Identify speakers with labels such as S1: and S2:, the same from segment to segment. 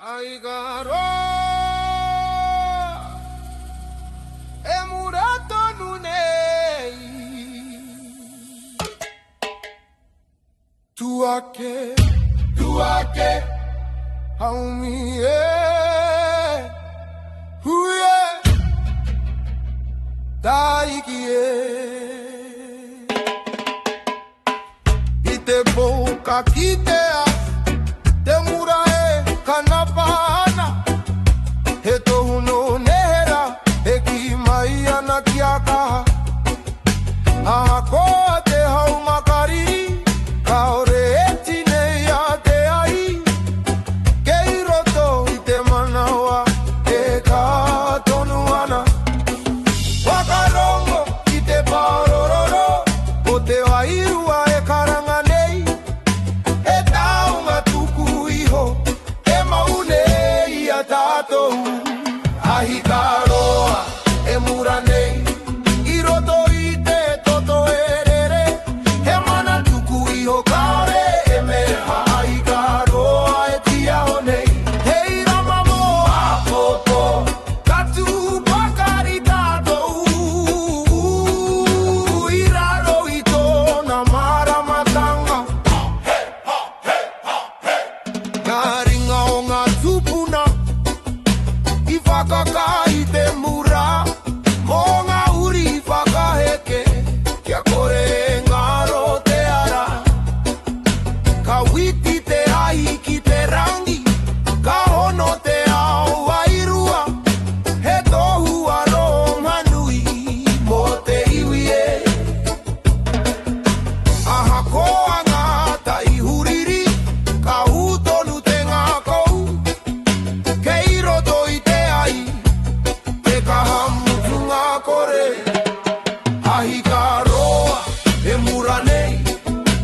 S1: Ai garoa, e murato nunei. Tu ake, haumi huye, daikie. Ite boca kitea, te murae kanapana. Heto huno nehera, eki maia na kiaka. Ahakoa te hau makariri, kaore eti nei a te ai. Kei roto i te manawa, e ka tonu ana. Wakarongo i te parororo, o te wairua e karanga nei. E taunga tuku iho, e maune i a tātou. Ahi karoa, e mura nei, i roto i te toto erere. He mana tuku iho kaore, e meha ahi karoa e tia o nei. Hei rama mo a popo, katu pakari tātou. I raro i tōna maramatanga. Ngā ringa o ngā tupuna, i whakaka i te mura. Mō ngā uri i whakaheke, kia kore e ngaro te ara. Ka witi te ahi ki te rangi, ka hono te ao wairua. He tohu aro manui, mō te iwi e. Aha koa ngā tai huriri, ka hūtonu te ngā kou. Kei roto i te ai, te kahamutu ngā kore. Ahi ka roa, e mura nei,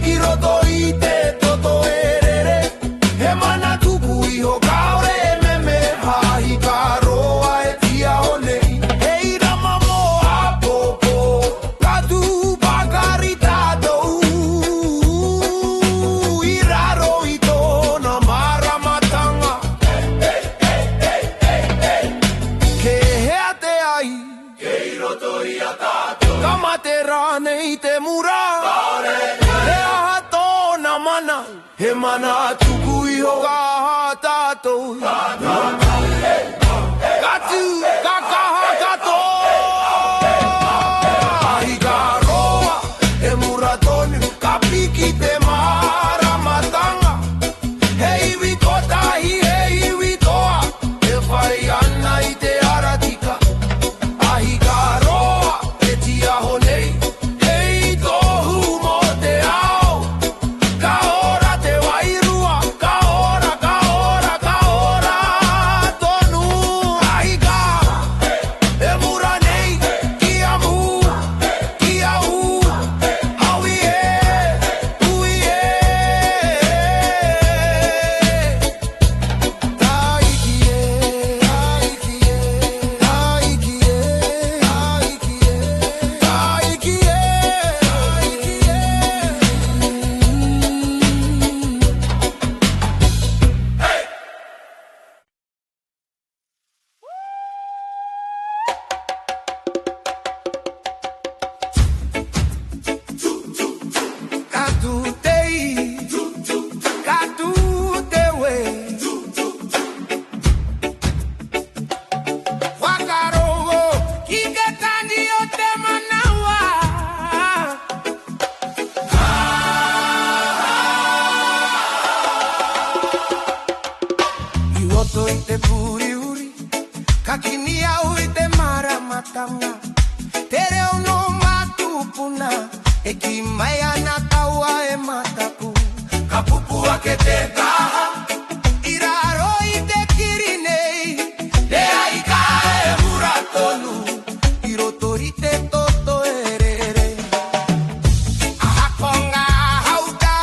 S1: i roto i te toto erere. He mana tuku iho kaore e meme, ahi ka roa e tia o nei. Hei rama mo a popo, katu pakari tātou. I raro i tōna maramatanga. Ke hea te ai, kei roto i a tātou. Kamate rāne i te mura, he aha tōna mana. He mana tuku iho kaha tātou. Katu kakaha katoa. Ahi ka roa, e mura tonu, ka piki te maramatanga. Hei wiko tahi, hei wikoa, e whai ana i te aratika. Ahi ka roa, e tia honei, hei tohu mo te ao. Ka ora te wairua, ka ora tonu. Ahi ka, e mura nei, kia mu, kia u, hawi e, ui e. Kakini au i te maramatanga, te reo no matupuna, e ki mai ana taua e mataku. Ka pupua ke te kaha, i raro i te kiri nei. Te ai ka e mura tonu, i roto i te toto erere. Aha konga hauta,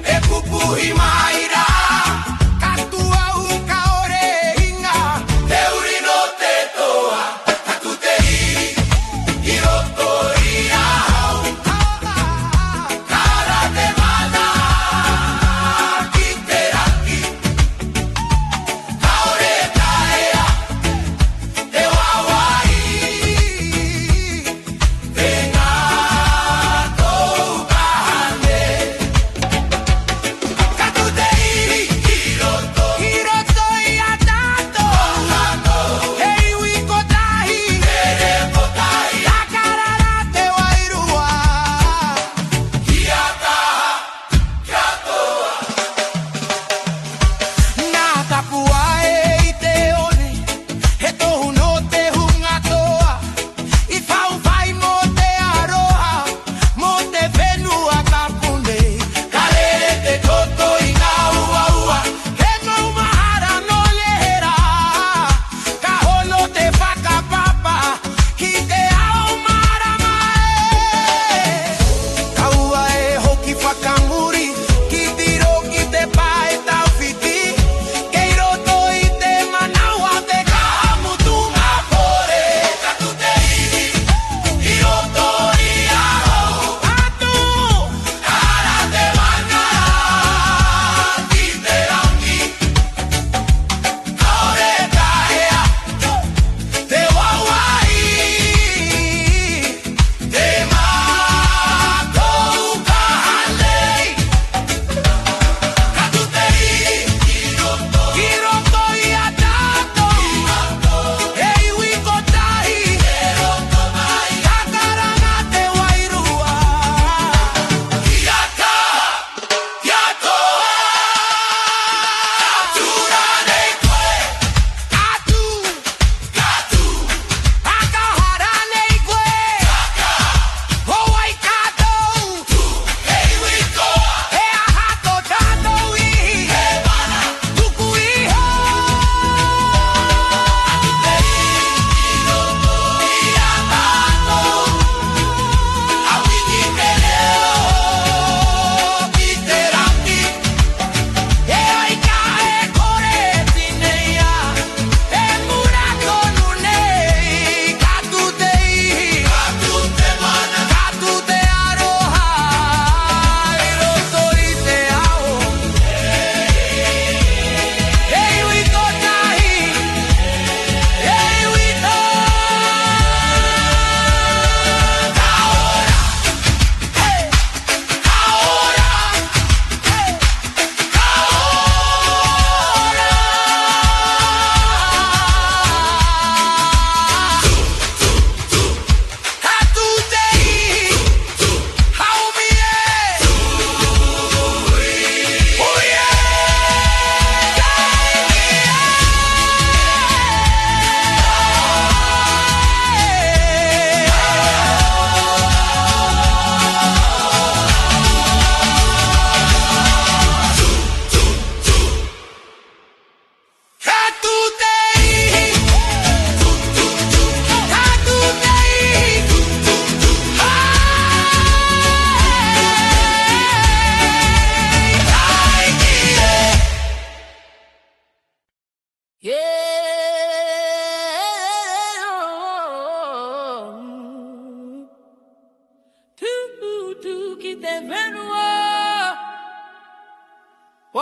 S1: e pupuhi mai rā. Katu au ka ore hinga, te uri no te toa. Katu te hiri, i roto i a hau. Kara te mana, ki te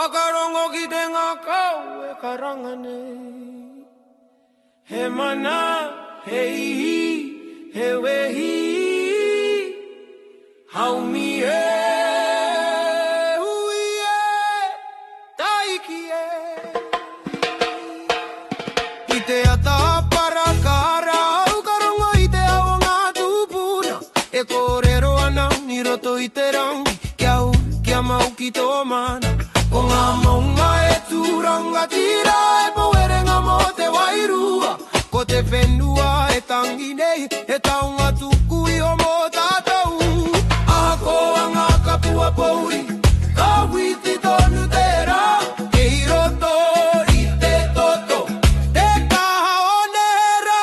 S1: Wakarongo ki te ngā kau e karangane. He mana, he ihi, he wehi, haumi e, hui e, taiki e. I te ata para kara, au karongo i te ao ngā tūpuna. E kōrero ana, ni roto i te rangi, kia mau ki tō mana. Ko ngā maunga e tūranga tira, e poerenga mo te wairua. Ko te whenua e tangi nei, e taunga tuku i o mō tātou. Aha ko anga kapua pouri, ka witi tonu te rā. Kei roto i te toto, te kaha o nera.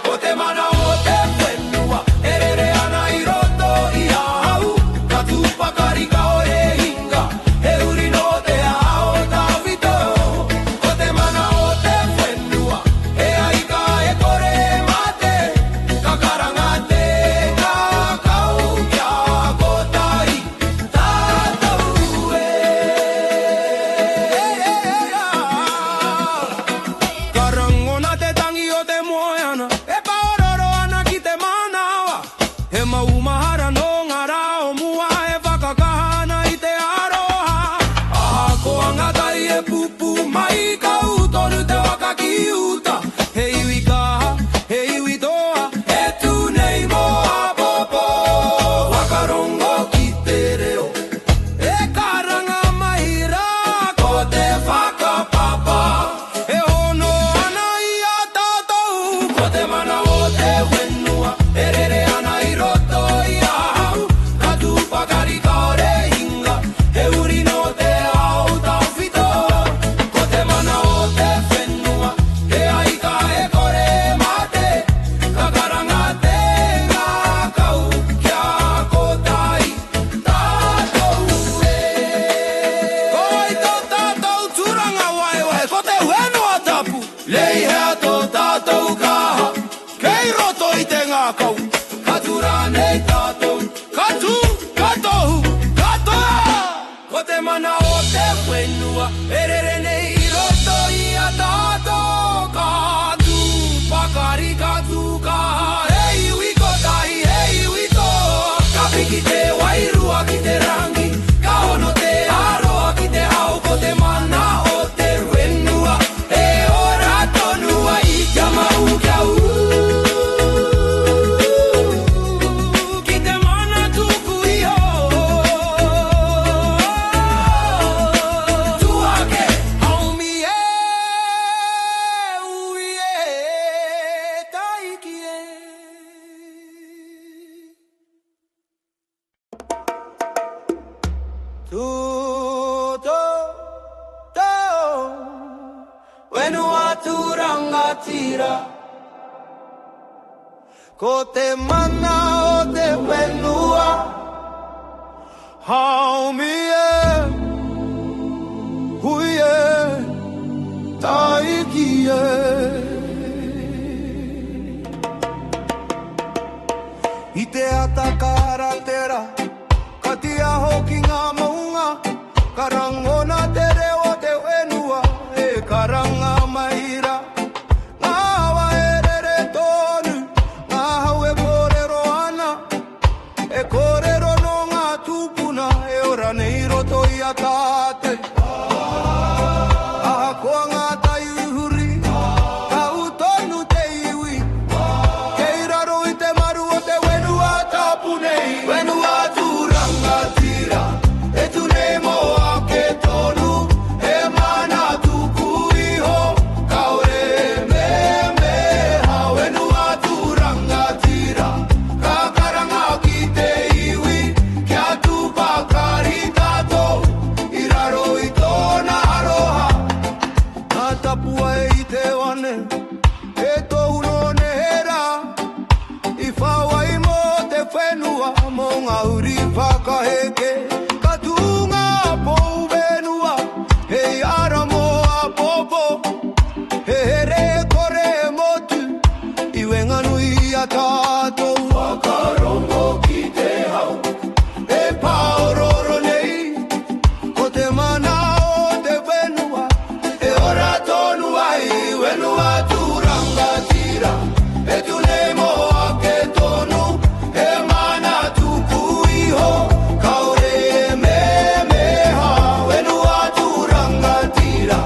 S1: Ko te mana o te whenua, e rere ana i roto i ahau. Ka tūpakari ka o e hinga, he uri no te ao tawhito. Ko te mana o te whenua, e aika e kore mate. Ka karanga te ngā kau kia kotai tātou e. Karangona te tangi o te moeana, e paororo ana ki te manawa. He maumahara no ngā rao mua, e whakakahana i te aroha. Aha ko angatai e pupu mai, ka utonu te waka ki uta. He iwi kaha, he iwi toa, e tu nei mo a popo. Wakarongo ki te reo, e karanga mahira, ko te whakapapa. E hono ana i a tātou, ko te mana o te whenua, e rere ana i roto i ahau. Ka tūpakari ka ore hinga, he uri no te ao tawhito. Ko te mana o te whenua, e aika e kore mate. Ka karanga te ngā kau kia kotai tātou e. Ko ai tō tātou tūranga waiwai, ko te whenua tapu. Lei hea tō tātou kaha, kei roto i te ngā kau. Ka tura nei tātou, ka tū, ka tohu, ka toa. Ko te mana o te whenua, e rere nei i roto i a tātou. Ka tū, pakari ka tū kaha, e iwi kotai, e iwi tō. Ka piki te wairua ki te rangi, ka hono te aroa ki te ao. Ko te mana o te whenua, e ora tonua i kia mau kia ki te mana tuku i o. Tuake, haumi e, ui e, taiki e. Tuto, tau, whenua tūranga tira. Ko te mana o te whenua, haumi e, hui e, taiki e. I te ata karatera, ka tia hoki ngā maunga. Karangona te reo te whenua, e karanga mahira. Ngā hawa e rere tonu, ngā hau e kōrero ana. E kōrero no ngā tūpuna, e ora nei roto i a tāte. wenu aturangatira etunemo ake tonu e mana tukuiho kaore memeha wenu aturangatira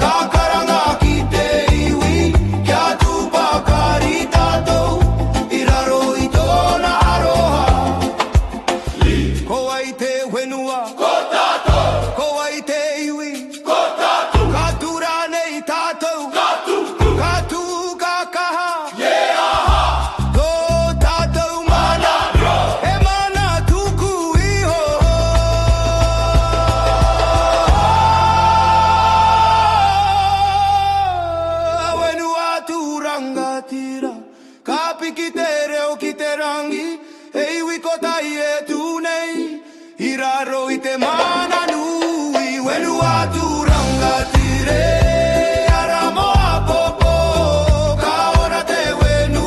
S1: kakaranga kite iwi kia tupakari tato iraro itona aroha kowaite wenua kotato kowaite iwi kotato katurane itato katu katu kakaha yeah to tato mana e mana tuku iho wenua turangatira kapikitere o kiterangi eiwi kotai etunei iraro ite mana nui wenu aturangatire aramo apopo kaora te wenu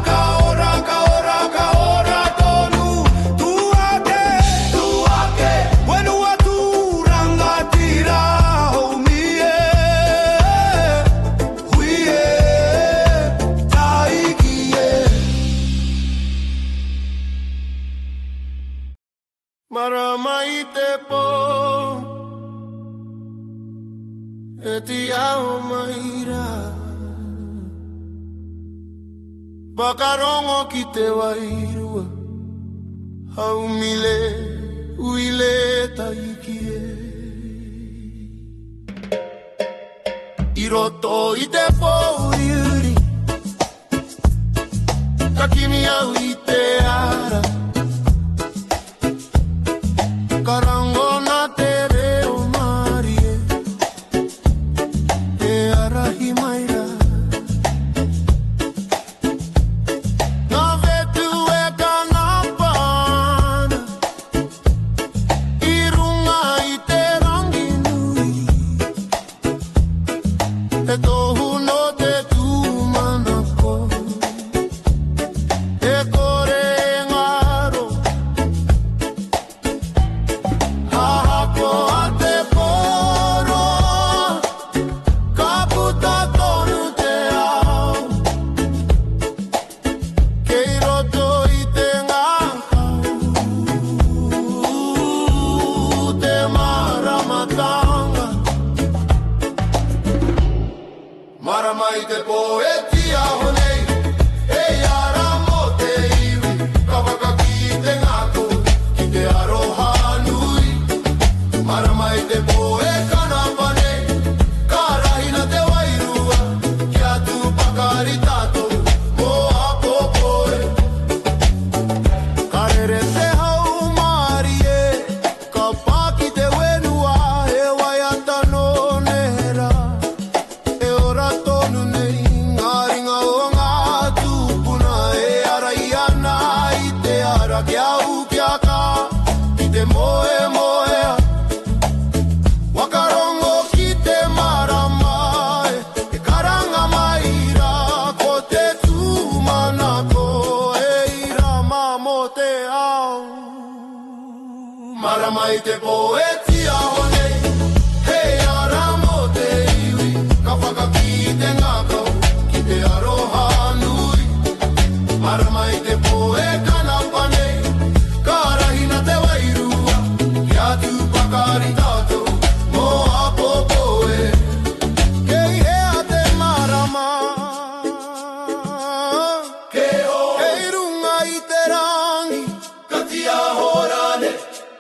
S1: kaora kaora kaora tonu tuake wenu aturangatira homie huie taikie Maramaite po eti ao maira bakarongo kite wairua haumile uile taikie iroto ite po uri kakimi au ite ara Karangona tere o marie e arahi maira na vetu e kanapana irunga i te rangi nui e tohu no te tumanako e kore ngaro Ahako ate poro kaputa tonu te ao keiroto i te ngakau te maramatanga marama i te poetia honei e ara mo te iwi kawakaki i te ngako ki te aroha nui Maramai te poe kanapane karahina te wairua kia tupakari tato mo apopoe karere te hau marie ka paki te wenua e waiata no nera e ora tonu nei ngaringa o ngā tupuna e ara iana i te ara kia u kia ka i te moe moea Wakarongo ki te maramae e karanga maira ko te tūmanako e irama mo te ao Maramai te poetia honei he ara mo te iwi ka whakaki te ngakau ki te aroha nui Maramai te poe kanapane karahina te wairua kia tupakari tato Mo apopoe Kei hea te marama Kei runga i te rangi Katia horane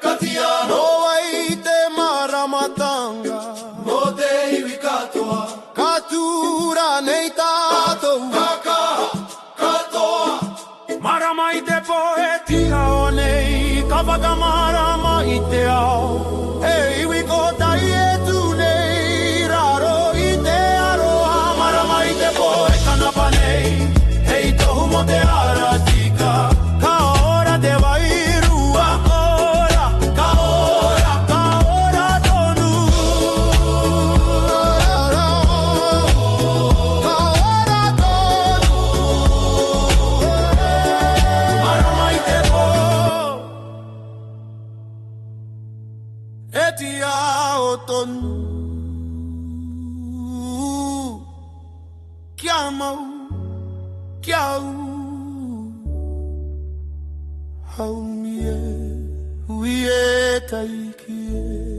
S1: Katia no ai te maramatanga Mo te iwi katoa Katura nei tātou Kakaha katoa Marama i te poetia o nei Ka whakamarama i te ao Hei iwi kotai e tu nei Raro i te aroha Marama i te poe kanapa nei Hei tohu mo te ara tika Ka ora te wairua Ka ora tonu Ka ora tonu Marama i te poe mau kiau hau mie uie taikie.